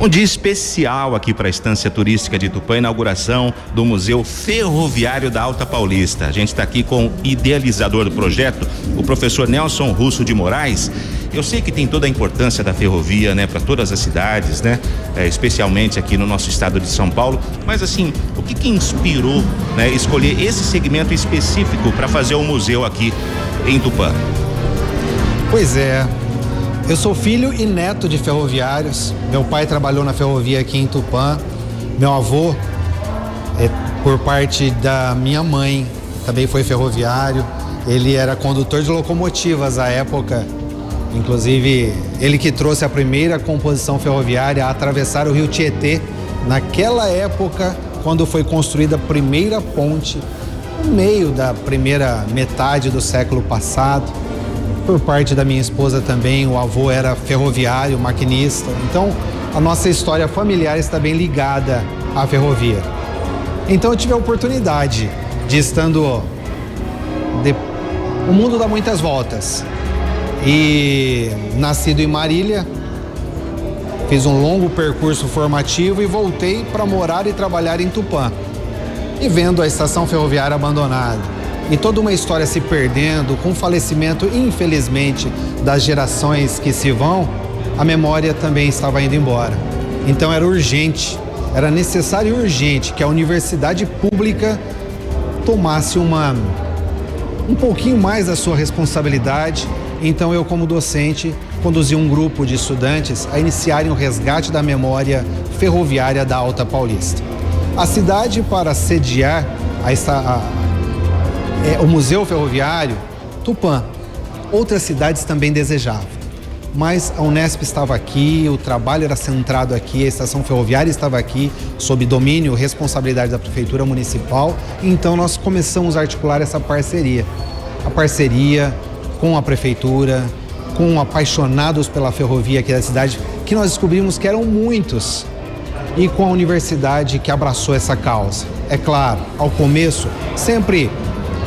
Um dia especial aqui para a Estância Turística de Tupã, inauguração do Museu Ferroviário da Alta Paulista. A gente está aqui com o idealizador do projeto, o professor Nelson Russo de Moraes. Eu sei que tem toda a importância da ferrovia, né, para todas as cidades, né, especialmente aqui no nosso estado de São Paulo, mas assim, o que inspirou, né, escolher esse segmento específico para fazer o museu aqui em Tupã? Pois é, eu sou filho e neto de ferroviários. Meu pai trabalhou na ferrovia aqui em Tupã. Meu avô, por parte da minha mãe, também foi ferroviário. Ele era condutor de locomotivas à época. Inclusive, ele que trouxe a primeira composição ferroviária a atravessar o rio Tietê, naquela época, quando foi construída a primeira ponte, no meio da primeira metade do século passado. Por parte da minha esposa também, o avô era ferroviário, maquinista. Então, a nossa história familiar está bem ligada à ferrovia. Então, eu tive a oportunidade de, o mundo dá muitas voltas. E nascido em Marília, fiz um longo percurso formativo e voltei para morar e trabalhar em Tupã. E vendo a estação ferroviária abandonada e toda uma história se perdendo, com o falecimento, infelizmente, das gerações que se vão, a memória também estava indo embora. Então era urgente, era necessário e urgente que a universidade pública tomasse um pouquinho mais da sua responsabilidade. Então eu, como docente, conduzi um grupo de estudantes a iniciarem o resgate da memória ferroviária da Alta Paulista. A cidade, para sediar o Museu Ferroviário, Tupã, outras cidades também desejavam. Mas a Unesp estava aqui, o trabalho era centrado aqui, a estação ferroviária estava aqui, sob domínio e responsabilidade da Prefeitura Municipal. Então nós começamos a articular essa parceria. A parceria com a Prefeitura, com apaixonados pela ferrovia aqui da cidade, que nós descobrimos que eram muitos, e com a universidade que abraçou essa causa. É claro, ao começo sempre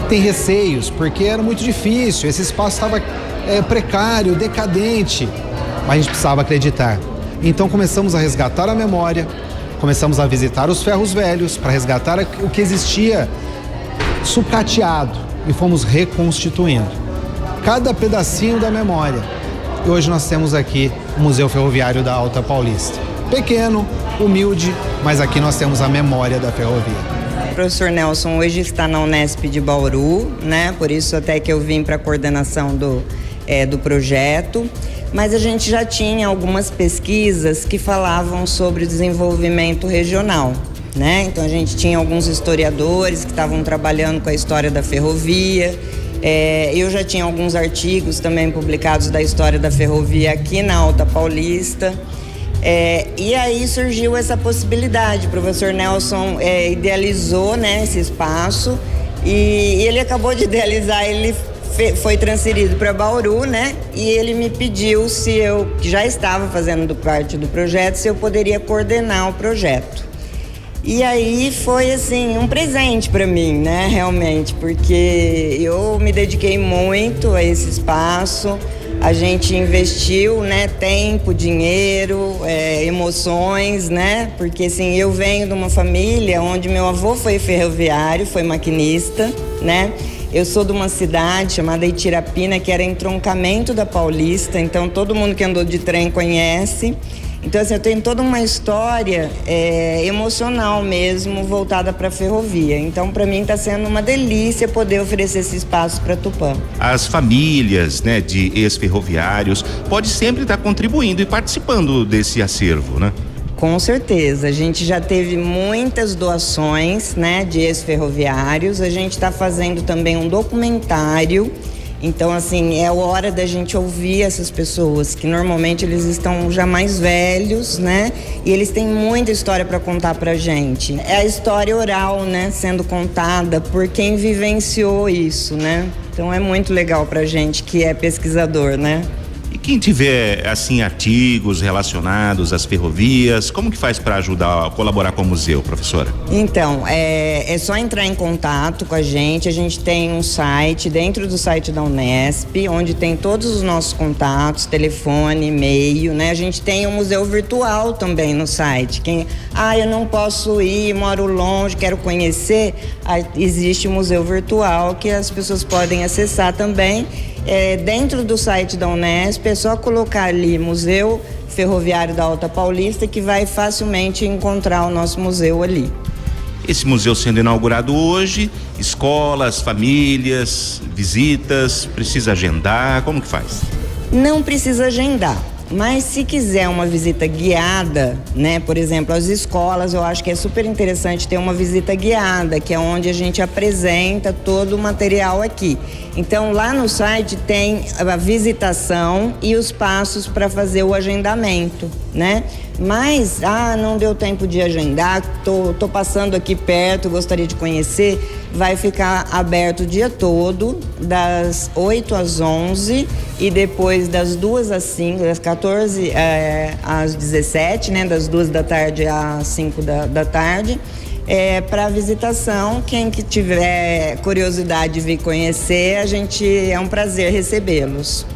tem receios, porque era muito difícil, esse espaço estava precário, decadente, mas a gente precisava acreditar. Então começamos a resgatar a memória, começamos a visitar os ferros velhos para resgatar o que existia sucateado e fomos reconstituindo cada pedacinho da memória. E hoje nós temos aqui o Museu Ferroviário da Alta Paulista. Pequeno, humilde, mas aqui nós temos a memória da ferrovia. O professor Nelson hoje está na Unesp de Bauru, né? Por isso até que eu vim para a coordenação do projeto. Mas a gente já tinha algumas pesquisas que falavam sobre o desenvolvimento regional, né? Então a gente tinha alguns historiadores que estavam trabalhando com a história da ferrovia. Eu já tinha alguns artigos também publicados da história da ferrovia aqui na Alta Paulista. E aí surgiu essa possibilidade. O professor Nelson idealizou, né, esse espaço e ele acabou de idealizar, ele foi transferido para Bauru, né? E ele me pediu se eu, que já estava fazendo parte do projeto, se eu poderia coordenar o projeto. E aí foi assim um presente para mim, né, realmente, porque eu me dediquei muito a esse espaço. A gente investiu, né, tempo, dinheiro, emoções, né, porque assim, eu venho de uma família onde meu avô foi ferroviário, foi maquinista, né. Eu sou de uma cidade chamada Itirapina, que era entroncamento da Paulista, então todo mundo que andou de trem conhece. Então, assim, eu tenho toda uma história emocional mesmo, voltada para a ferrovia. Então, para mim, está sendo uma delícia poder oferecer esse espaço para Tupã. As famílias, né, de ex-ferroviários podem sempre estar contribuindo e participando desse acervo, né? Com certeza. A gente já teve muitas doações, né, de ex-ferroviários. A gente está fazendo também um documentário. Então, assim, é hora da gente ouvir essas pessoas, que normalmente eles estão já mais velhos, né? E eles têm muita história para contar pra gente. É a história oral, né? Sendo contada por quem vivenciou isso, né? Então é muito legal pra gente que é pesquisador, né? E Quem tiver, assim, artigos relacionados às ferrovias, como que faz para ajudar, colaborar com o museu, professora? Então, é só entrar em contato com a gente tem um site, dentro do site da Unesp, onde tem todos os nossos contatos, telefone, e-mail, né? A gente tem um museu virtual também no site. Eu não posso ir, moro longe, quero conhecer, existe um museu virtual que as pessoas podem acessar também. Dentro do site da Unesp, é só colocar ali Museu Ferroviário da Alta Paulista que vai facilmente encontrar o nosso museu ali. Esse museu sendo inaugurado hoje, escolas, famílias, visitas, precisa agendar, como que faz? Não precisa agendar. Mas se quiser uma visita guiada, né, por exemplo, às escolas, eu acho que é super interessante ter uma visita guiada, que é onde a gente apresenta todo o material aqui. Então, lá no site tem a visitação e os passos para fazer o agendamento, né? Mas, não deu tempo de agendar, tô passando aqui perto, gostaria de conhecer, vai ficar aberto o dia todo, das 8 às 11 e depois das 2 às 5, das 14 às 17, né? Das 2 da tarde às 5 da tarde. Para visitação, quem que tiver curiosidade de vir conhecer, é um prazer recebê-los.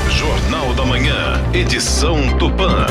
Jornal da Manhã, edição Tupã.